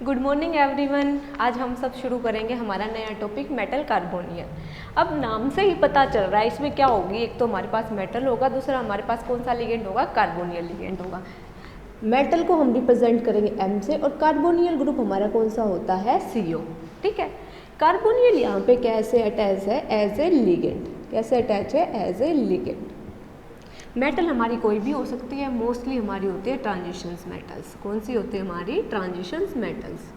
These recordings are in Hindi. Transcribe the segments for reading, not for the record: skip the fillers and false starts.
Good morning everyone. आज हम सब शुरू करेंगे हमारा नया टॉपिक मेटल कार्बोनियल। अब नाम से ही पता चल रहा है इसमें क्या होगी, एक तो हमारे पास मेटल होगा, दूसरा हमारे पास कौन सा लिगेंड होगा, कार्बोनियल लिगेंड होगा। मेटल को हम रिप्रेजेंट करेंगे M से और कार्बोनियल ग्रुप हमारा कौन सा होता है, CO। ठीक है, कार्बोनियल यहाँ पे कैसे अटैच है, एज ए लिगेंड। कैसे अटैच है, एज ए लिगेंड। मेटल हमारी कोई भी हो सकती है, मोस्टली हमारी होती है ट्रांजिशंस मेटल्स। कौन सी होती है हमारी, ट्रांजिशंस मेटल्स।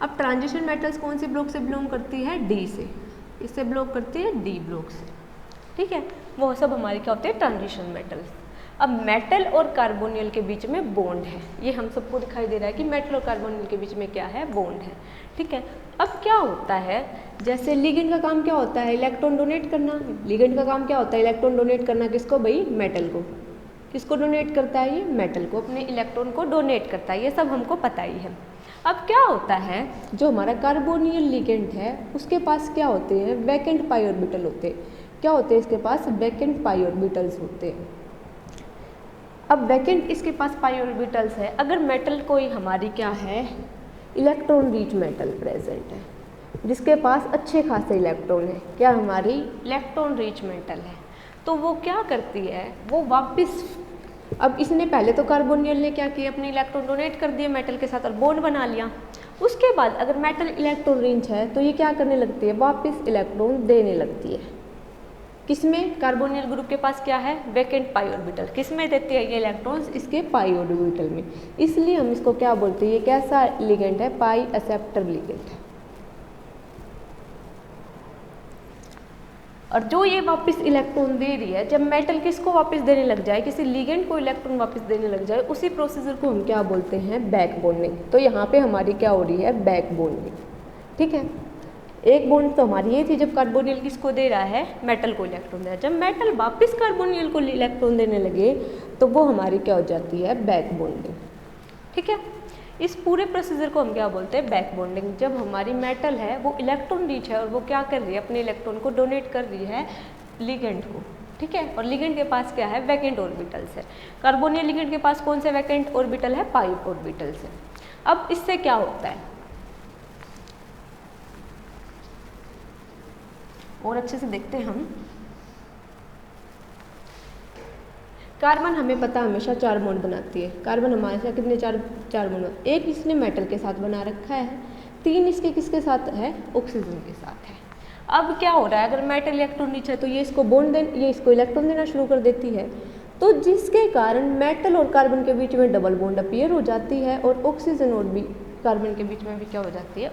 अब ट्रांजिशन मेटल्स कौन सी ब्लॉक से बिलोंग करती है, डी से। इससे बिलोंग करती है डी ब्लॉक से। ठीक है, वो सब हमारे क्या होते हैं, ट्रांजिशन मेटल्स। अब मेटल और कार्बोनियल के बीच में बॉन्ड है, ये हम सबको दिखाई दे रहा है कि मेटल और कार्बोनियल के बीच में क्या है, बॉन्ड है। ठीक है, अब क्या होता है, जैसे लिगेंड का काम क्या होता है, इलेक्ट्रॉन डोनेट करना। लिगेंड का काम क्या होता है, इलेक्ट्रॉन डोनेट करना। किसको भाई, मेटल को। किसको डोनेट करता है ये, मेटल को, अपने इलेक्ट्रॉन को डोनेट करता है। ये सब हमको पता ही है। अब क्या होता है, जो हमारा कार्बोनियल लिगेंड है उसके पास क्या होते हैं, वैकेंट पाई ऑर्बिटल होते हैं। क्या होते हैं इसके पास, वैकेंट पाई ऑर्बिटल्स होते हैं। अब वैकेंट इसके पास पाई ऑर्बिटल्स है। अगर मेटल कोई हमारी क्या है, इलेक्ट्रॉन रिच मेटल प्रेजेंट है, जिसके पास अच्छे खासे इलेक्ट्रॉन है, क्या हमारी इलेक्ट्रॉन रिच मेटल है, तो वो क्या करती है, वो वापस, अब इसने पहले तो कार्बोनियल ने क्या किया, अपने इलेक्ट्रॉन डोनेट कर दिए मेटल के साथ और बॉन्ड बना लिया। उसके बाद अगर मेटल इलेक्ट्रॉन रिच है तो ये क्या करने लगती है, वापस इलेक्ट्रॉन देने लगती है। किसमें, कार्बोनियल ग्रुप के पास क्या है, वैकेंट पाई ऑर्बिटल। किसमें देती है ये इलेक्ट्रॉन्स, इसके पाई ऑर्बिटल में। इसलिए हम इसको क्या बोलते हैं, ये कैसा लिगेंड है, पाई एक्सेप्टर लिगेंड है। और जो ये वापस इलेक्ट्रॉन दे रही है, जब मेटल किसको वापस देने लग जाए, किसी लिगेंड को इलेक्ट्रॉन वापस देने लग जाए, उसी प्रोसीजर को हम क्या बोलते हैं, बैक बॉन्डिंग। तो यहाँ पे हमारी क्या हो रही है, बैक बॉन्डिंग। ठीक है, एक बॉन्ड तो हमारी ये थी जब कार्बोनियल किसको दे रहा है, मेटल को इलेक्ट्रॉन दे रहा है। जब मेटल वापस कार्बोनियल को इलेक्ट्रॉन देने लगे तो वो हमारी क्या हो जाती है, बैक बॉन्डिंग। ठीक है, इस पूरे प्रोसीजर को हम क्या बोलते हैं, बैक बॉन्डिंग। जब हमारी मेटल है वो इलेक्ट्रॉन रिच है और वो क्या कर रही है, अपने इलेक्ट्रॉन को डोनेट कर रही है लिगेंड को। ठीक है, और लिगेंड के पास क्या है, वैकेंट ऑर्बिटल्स है। कार्बोनियल लिगेंड के पास कौन से वैकेंट ऑर्बिटल है, पाई ऑर्बिटल्स है। अब इससे क्या होता है, और अच्छे से देखते हैं हम। कार्बन हमें पता हमेशा 4 बॉन्ड बनाती है। कार्बन हमारे साथ कितने, चार बॉन्ड। एक इसने मेटल के साथ बना रखा है, 3 इसके किसके साथ है, ऑक्सीजन के साथ है। अब क्या हो रहा है, अगर मेटल इलेक्ट्रॉन रिच है तो ये इसको बॉन्ड ये इसको इलेक्ट्रॉन देना शुरू कर देती है, तो जिसके कारण मेटल और कार्बन के बीच में डबल बॉन्ड अपीयर हो जाती है और ऑक्सीजन और भी कार्बन के बीच में भी क्या हो जाती है,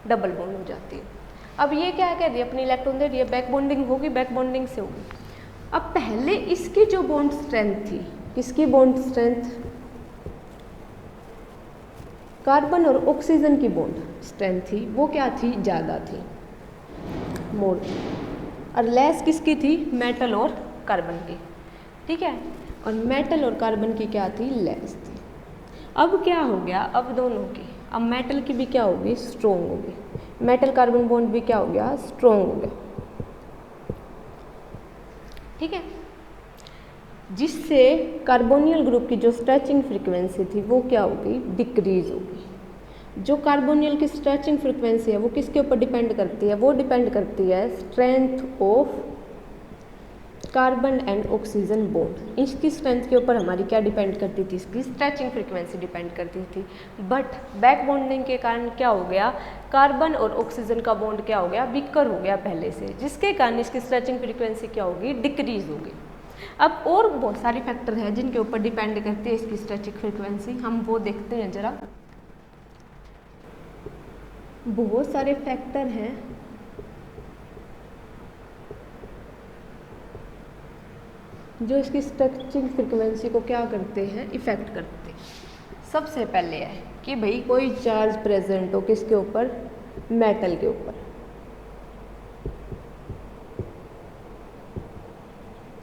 डबल बॉन्ड हो जाती है। अब ये क्या कह रही है, अपनी इलेक्ट्रॉन दे रही है, बैक बॉन्डिंग होगी, बैक बॉन्डिंग से होगी। अब पहले इसकी जो बॉन्ड स्ट्रेंथ थी, किसकी बॉन्ड स्ट्रेंथ, कार्बन और ऑक्सीजन की बॉन्ड स्ट्रेंथ थी, वो क्या थी, ज़्यादा थी, मोर। और लेस किसकी थी, मेटल और कार्बन की। ठीक है, और मेटल और कार्बन की क्या थी, लेस थी। अब क्या हो गया, अब दोनों की, अब मेटल की भी क्या होगी, स्ट्रॉन्ग होगी। मेटल कार्बन बॉन्ड भी क्या हो गया, स्ट्रॉन्ग हो गया। ठीक है, जिससे कार्बोनियल ग्रुप की जो स्ट्रेचिंग फ्रीक्वेंसी थी वो क्या होगी, डिक्रीज होगी। जो कार्बोनियल की स्ट्रेचिंग फ्रीक्वेंसी है वो किसके ऊपर डिपेंड करती है, वो डिपेंड करती है strength of carbon and oxygen bond. इसकी स्ट्रेंथ के ऊपर हमारी क्या डिपेंड करती थी, इसकी स्ट्रेचिंग फ्रीक्वेंसी डिपेंड करती थी। बट बैक बॉन्डिंग के कारण क्या हो गया, कार्बन और ऑक्सीजन का बॉन्ड क्या हो गया, वीकर हो गया पहले से, जिसके कारण इसकी स्ट्रेचिंग फ्रीक्वेंसी क्या होगी, डिक्रीज होगी। अब और बहुत सारे फैक्टर हैं जिनके ऊपर डिपेंड करती है इसकी स्ट्रेचिंग फ्रीक्वेंसी, हम वो देखते हैं जरा। बहुत सारे फैक्टर हैं जो इसकी स्ट्रेचिंग फ्रीक्वेंसी को क्या करते हैं, इफेक्ट करते हैं। सबसे पहले है कि भाई कोई चार्ज प्रेजेंट हो किसके ऊपर, मेटल के ऊपर।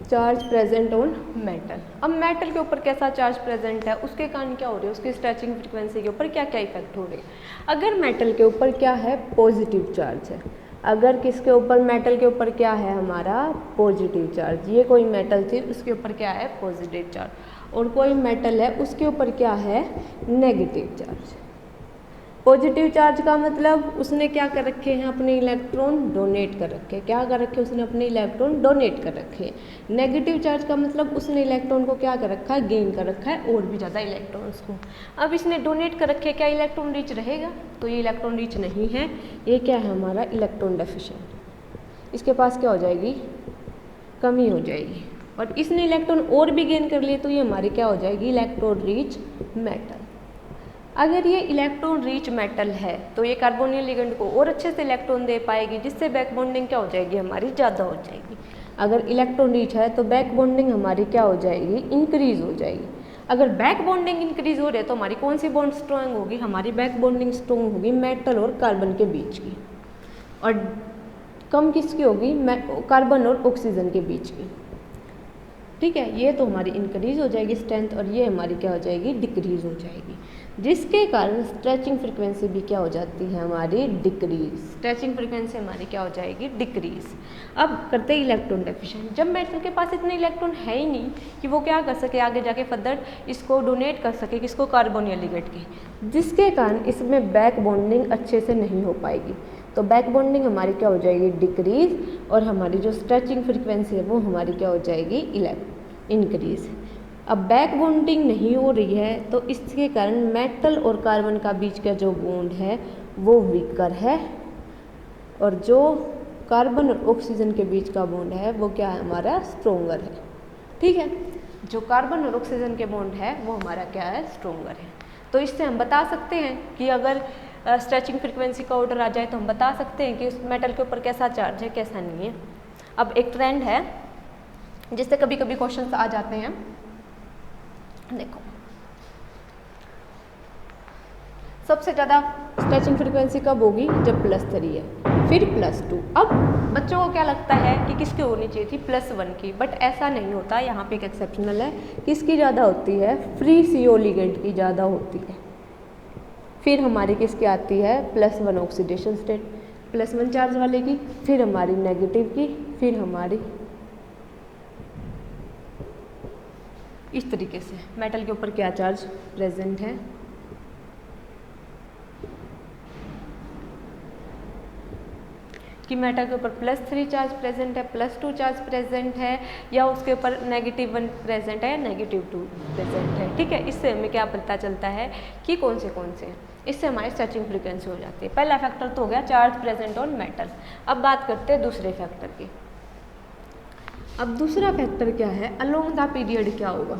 Charge present on metal. अब मेटल के ऊपर कैसा चार्ज प्रेजेंट है, उसके कारण क्या हो रही है, उसकी स्ट्रेचिंग फ्रीक्वेंसी के ऊपर क्या क्या इफेक्ट हो रही है। अगर मेटल के ऊपर क्या है, पॉजिटिव चार्ज है। अगर किसके ऊपर, मेटल के ऊपर क्या है हमारा, पॉजिटिव चार्ज। ये कोई मेटल थी उसके ऊपर क्या है, पॉजिटिव चार्ज, और कोई मेटल है उसके ऊपर क्या है, नेगेटिव चार्ज। पॉजिटिव चार्ज का मतलब उसने क्या कर रखे हैं, अपने इलेक्ट्रॉन डोनेट कर रखे हैं। क्या कर रखे हैं, उसने अपने इलेक्ट्रॉन डोनेट कर रखे हैं। नेगेटिव चार्ज का मतलब उसने इलेक्ट्रॉन को क्या कर रखा है, गेन कर रखा है और भी ज़्यादा इलेक्ट्रॉन्स को। अब इसने डोनेट कर रखे, क्या इलेक्ट्रॉन रिच रहेगा, तो ये इलेक्ट्रॉन रिच नहीं है, ये क्या है हमारा इलेक्ट्रॉन डेफिशिएंट। इसके पास क्या हो जाएगी, कमी हो जाएगी। और इसने इलेक्ट्रॉन और भी गेन कर लिए तो ये हमारी क्या हो जाएगी, इलेक्ट्रॉन रिच मेटल। अगर ये इलेक्ट्रॉन रिच मेटल है तो ये कार्बोनियल लिगेंड को और अच्छे से इलेक्ट्रॉन दे पाएगी, जिससे बैक बॉन्डिंग क्या हो जाएगी, हमारी ज़्यादा हो जाएगी। अगर इलेक्ट्रॉन रिच है तो बैक बॉन्डिंग हमारी क्या हो जाएगी, इंक्रीज हो जाएगी। अगर बैक बॉन्डिंग इंक्रीज हो रही है तो हमारी कौन सी बॉन्ड स्ट्रॉन्ग होगी, हमारी बैक बॉन्डिंग स्ट्रॉन्ग होगी मेटल और कार्बन के बीच की, और कम किसकी होगी, कार्बन और ऑक्सीजन के बीच की। ठीक है, ये तो हमारी इंक्रीज हो जाएगी स्ट्रेंथ, और ये हमारी क्या हो जाएगी, डिक्रीज हो जाएगी, जिसके कारण स्ट्रेचिंग फ्रीक्वेंसी भी क्या हो जाती है हमारी, डिक्रीज। स्ट्रेचिंग फ्रीक्वेंसी हमारी क्या हो जाएगी, डिक्रीज। अब करते हैं इलेक्ट्रॉन डेफिशिएंट। जब मेटल के पास इतने इलेक्ट्रॉन है ही नहीं कि वो क्या कर सके, आगे जाके फर्दर इसको डोनेट कर सके, किसको, कार्बोनियल लिगेंड के, जिसके कारण इसमें बैक बॉन्डिंग अच्छे से नहीं हो पाएगी। तो बैक बॉन्डिंग हमारी क्या हो जाएगी, डिक्रीज, और हमारी जो स्ट्रेचिंग फ्रीक्वेंसी है वो हमारी क्या हो जाएगी, इंक्रीज। अब बैक बॉन्डिंग नहीं हो रही है तो इसके कारण मेटल और कार्बन का बीच का जो बॉन्ड है वो वीकर है, और जो कार्बन और ऑक्सीजन के बीच का बॉन्ड है वो क्या है, हमारा स्ट्रोंगर है। ठीक है, जो कार्बन और ऑक्सीजन के बॉन्ड है वो हमारा क्या है, स्ट्रोंगर है। तो इससे हम बता सकते हैं कि अगर स्ट्रेचिंग फ्रीक्वेंसी का ऑर्डर आ जाए तो हम बता सकते हैं कि उस मेटल के ऊपर कैसा चार्ज है, कैसा नहीं है। अब एक ट्रेंड है जिससे कभी कभी क्वेश्चंस आ जाते हैं, देखो सबसे ज़्यादा स्ट्रेचिंग फ्रीक्वेंसी कब होगी, जब +3 है, फिर +2। अब बच्चों को क्या लगता है कि किसकी होनी चाहिए थी, +1 की, बट ऐसा नहीं होता। यहाँ पे एक एक्सेप्शनल है, किसकी ज़्यादा होती है, फ्री CO लिगेंड की ज़्यादा होती है। फिर हमारी किसकी आती है, +1 ऑक्सीडेशन स्टेट, +1 चार्ज वाले की, फिर हमारी नेगेटिव की, फिर हमारी इस तरीके से मेटल के ऊपर क्या चार्ज प्रेजेंट है। कि मेटल के ऊपर +3 चार्ज प्रेजेंट है, +2 चार्ज प्रेजेंट है, या उसके ऊपर -1 प्रेजेंट है, या -2 प्रेजेंट है। ठीक है, इससे हमें क्या पता चलता है कि कौन से हैं। इससे हमारी स्ट्रेचिंग फ्रीक्वेंसी हो जाती है। पहला फैक्टर तो हो गया चार्ज प्रेजेंट ऑन मेटल। अब बात करते हैं दूसरे फैक्टर की। अब दूसरा फैक्टर क्या है, अलोंग द पीरियड क्या होगा।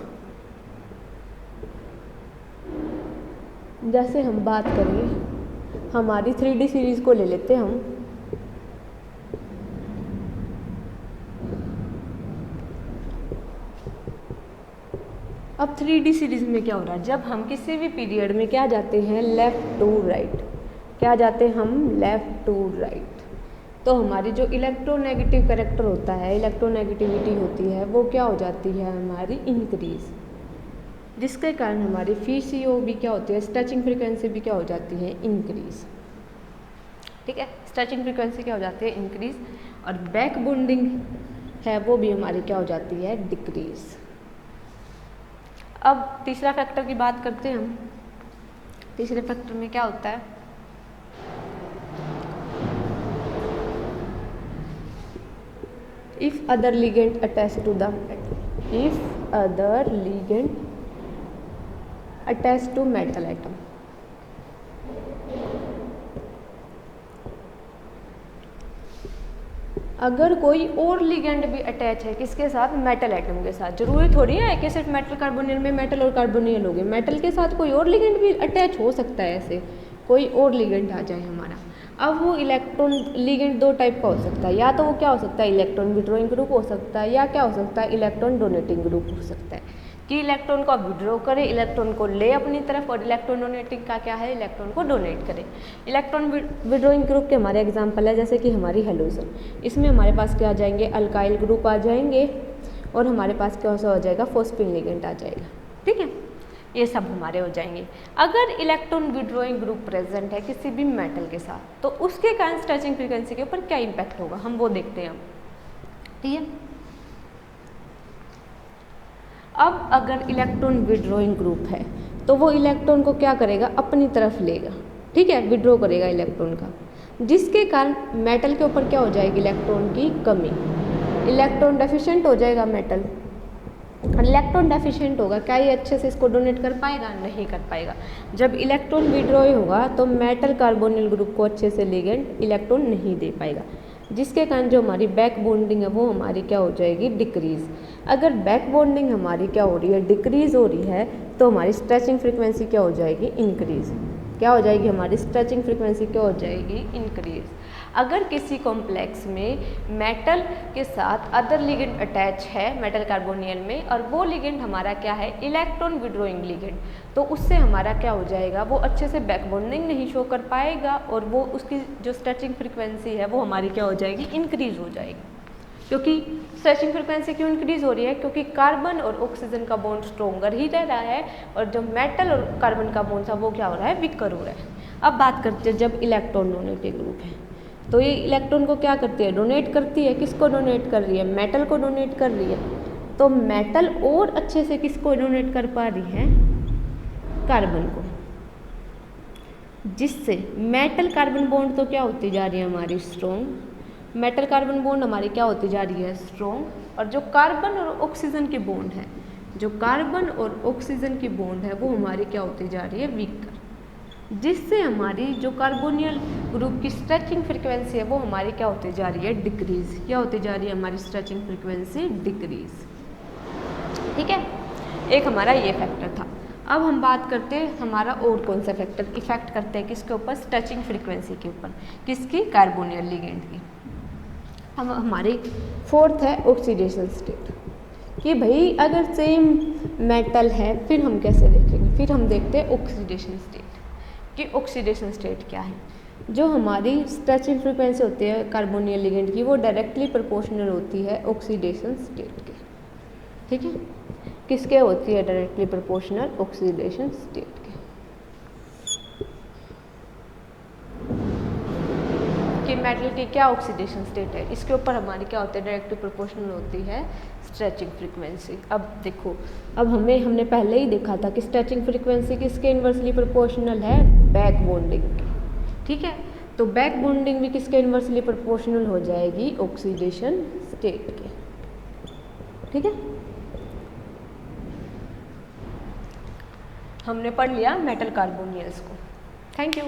जैसे हम बात करें हमारी 3D सीरीज को ले लेते हैं हम। अब 3D सीरीज में क्या हो रहा है, जब हम किसी भी पीरियड में क्या जाते हैं, लेफ्ट टू राइट, क्या जाते हैं हम, लेफ्ट टू राइट, तो हमारी जो इलेक्ट्रोनेगेटिव कैरेक्टर होता है, इलेक्ट्रोनेगेटिविटी होती है, वो क्या हो जाती है हमारी, इंक्रीज, जिसके कारण हमारी FeCO भी क्या होती है, स्ट्रेचिंग फ्रीक्वेंसी भी क्या हो जाती है, इंक्रीज। ठीक है, स्ट्रेचिंग फ्रीक्वेंसी क्या हो जाती है, इंक्रीज, और बैक बॉन्डिंग है वो भी हमारी क्या हो जाती है, डिक्रीज। अब तीसरा फैक्टर की बात करते हैं हम। तीसरे फैक्टर में क्या होता है, if other ligand attached to the metal, if other ligand attached to metal atom, अगर कोई और लिगेंड भी अटैच है किसके साथ, मेटल एटम के साथ। जरूरी थोड़ी है कि सिर्फ मेटल कार्बोनियल में मेटल और कार्बोनियल हो गए, मेटल के साथ कोई और लिगेंड भी अटैच हो सकता है, ऐसे कोई और लिगेंड आ जाए हमारा। अब वो इलेक्ट्रॉन लिगेंड दो टाइप का हो सकता है, या तो वो क्या हो सकता है, इलेक्ट्रॉन विड्रॉइंग ग्रुप हो सकता है, या क्या हो सकता है, इलेक्ट्रॉन डोनेटिंग ग्रुप हो सकता है, कि इलेक्ट्रॉन को विड्रॉ करे, इलेक्ट्रॉन को ले अपनी तरफ, और इलेक्ट्रॉन डोनेटिंग का क्या है, इलेक्ट्रॉन को डोनेट करे। इलेक्ट्रॉन विड्रॉइंग ग्रुप के हमारे एग्जांपल है जैसे कि हमारी हेलोजन, इसमें हमारे पास क्या आ जाएंगे, अल्काइल ग्रुप आ जाएंगे, और हमारे पास क्या हो जाएगा, फॉस्फेट लिगेंड आ जाएगा। ठीक है, ये सब हमारे हो जाएंगे। अगर इलेक्ट्रॉन विड्रॉइंग ग्रुप प्रेजेंट है किसी भी मेटल के साथ, तो उसके कारण स्ट्रेचिंग फ्रीक्वेंसी के ऊपर क्या इम्पैक्ट होगा, हम वो देखते हैं। ठीक है, अब अगर इलेक्ट्रॉन विड्रॉइंग ग्रुप है तो वो इलेक्ट्रॉन को क्या करेगा, अपनी तरफ लेगा। ठीक है, विड्रॉ करेगा इलेक्ट्रॉन का, जिसके कारण मेटल के ऊपर क्या हो जाएगी, इलेक्ट्रॉन की कमी, इलेक्ट्रॉन डेफिशिएंट हो जाएगा मेटल। इलेक्ट्रॉन डेफिशिएंट होगा, क्या ये अच्छे से इसको डोनेट कर पाएगा, नहीं कर पाएगा। जब इलेक्ट्रॉन विड्रॉ होगा तो मेटल कार्बोनिल ग्रुप को अच्छे से लिगेंड इलेक्ट्रॉन नहीं दे पाएगा, जिसके कारण जो हमारी बैक बॉन्डिंग है वो हमारी क्या हो जाएगी, डिक्रीज। अगर बैक बॉन्डिंग हमारी क्या हो रही है, डिक्रीज हो रही है, तो हमारी स्ट्रेचिंग फ्रीक्वेंसी क्या हो जाएगी, इंक्रीज। क्या हो जाएगी, हमारी स्ट्रेचिंग फ्रीक्वेंसी क्या हो जाएगी, इंक्रीज। अगर किसी कॉम्प्लेक्स में मेटल के साथ अदर लिगेंड अटैच है मेटल कार्बोनियल में, और वो लिगेंड हमारा क्या है, इलेक्ट्रॉन विड्रोइंग लिगेंड, तो उससे हमारा क्या हो जाएगा, वो अच्छे से बैक बॉन्डिंग नहीं शो कर पाएगा, और वो उसकी जो स्ट्रेचिंग फ्रीक्वेंसी है वो हमारी क्या हो जाएगी, इंक्रीज हो जाएगी। क्योंकि स्ट्रेचिंग फ्रीक्वेंसी क्यों इंक्रीज हो रही है, क्योंकि कार्बन और ऑक्सीजन का बॉन्ड स्ट्रोंगर ही रह रहा है, और जो मेटल और कार्बन का बॉन्ड था वो क्या हो रहा है, वीकर हो रहा है। अब बात करते हैं जब इलेक्ट्रॉन डोनेटिंग ग्रुप है, तो ये इलेक्ट्रॉन को क्या करती है, डोनेट करती है। किसको डोनेट कर रही है, मेटल को डोनेट कर रही है। तो मेटल और अच्छे से किसको डोनेट कर पा रही है, कार्बन को, जिससे मेटल कार्बन बॉन्ड तो क्या होती जा रही है हमारी, स्ट्रॉन्ग। मेटल कार्बन बॉन्ड हमारी क्या होती जा रही है, स्ट्रॉन्ग। और जो कार्बन और ऑक्सीजन की बॉन्ड है, जो कार्बन और ऑक्सीजन की बॉन्ड है वो हमारी क्या होती जा रही है, वीकर, जिससे हमारी जो कार्बोनियल ग्रुप की स्ट्रेचिंग फ्रीक्वेंसी है वो हमारी क्या होती जा रही है, डिक्रीज। क्या होती जा रही है हमारी स्ट्रेचिंग फ्रीक्वेंसी, डिक्रीज। ठीक है, एक हमारा ये फैक्टर था। अब हम बात करते हैं हमारा और कौन सा फैक्टर इफेक्ट करते हैं किसके ऊपर, स्ट्रेचिंग फ्रीक्वेंसी के ऊपर, किसकी, कार्बोनियल लिगेंड की। हम हमारी फोर्थ है ऑक्सीडेशन स्टेट, कि भाई अगर सेम मेटल है फिर हम कैसे देखेंगे, फिर हम देखते हैं ऑक्सीडेशन स्टेट, कि ऑक्सीडेशन स्टेट क्या है। जो हमारी स्ट्रेचिंग फ्रीक्वेंसी होती है कार्बोनियल लिगेंड की, वो डायरेक्टली प्रोपोर्शनल होती है ऑक्सीडेशन स्टेट के। ठीक है, किसके होती है, डायरेक्टली प्रोपोर्शनल ऑक्सीडेशन स्टेट के। कि मेटल की क्या ऑक्सीडेशन स्टेट है, इसके ऊपर हमारी क्या होती है, डायरेक्टली प्रोपोर्शनल होती है स्ट्रेचिंग फ्रीक्वेंसी। अब देखो, अब हमने पहले ही देखा था कि स्ट्रेचिंग फ्रीक्वेंसी किसके इन्वर्सली प्रोपोर्शनल है, बैक बॉन्डिंग की। ठीक है, तो बैक बॉन्डिंग भी किसके इन्वर्सली प्रोपोर्शनल हो जाएगी, ऑक्सीडेशन स्टेट के। ठीक है, हमने पढ़ लिया मेटल कार्बोनियल्स को। Thank you.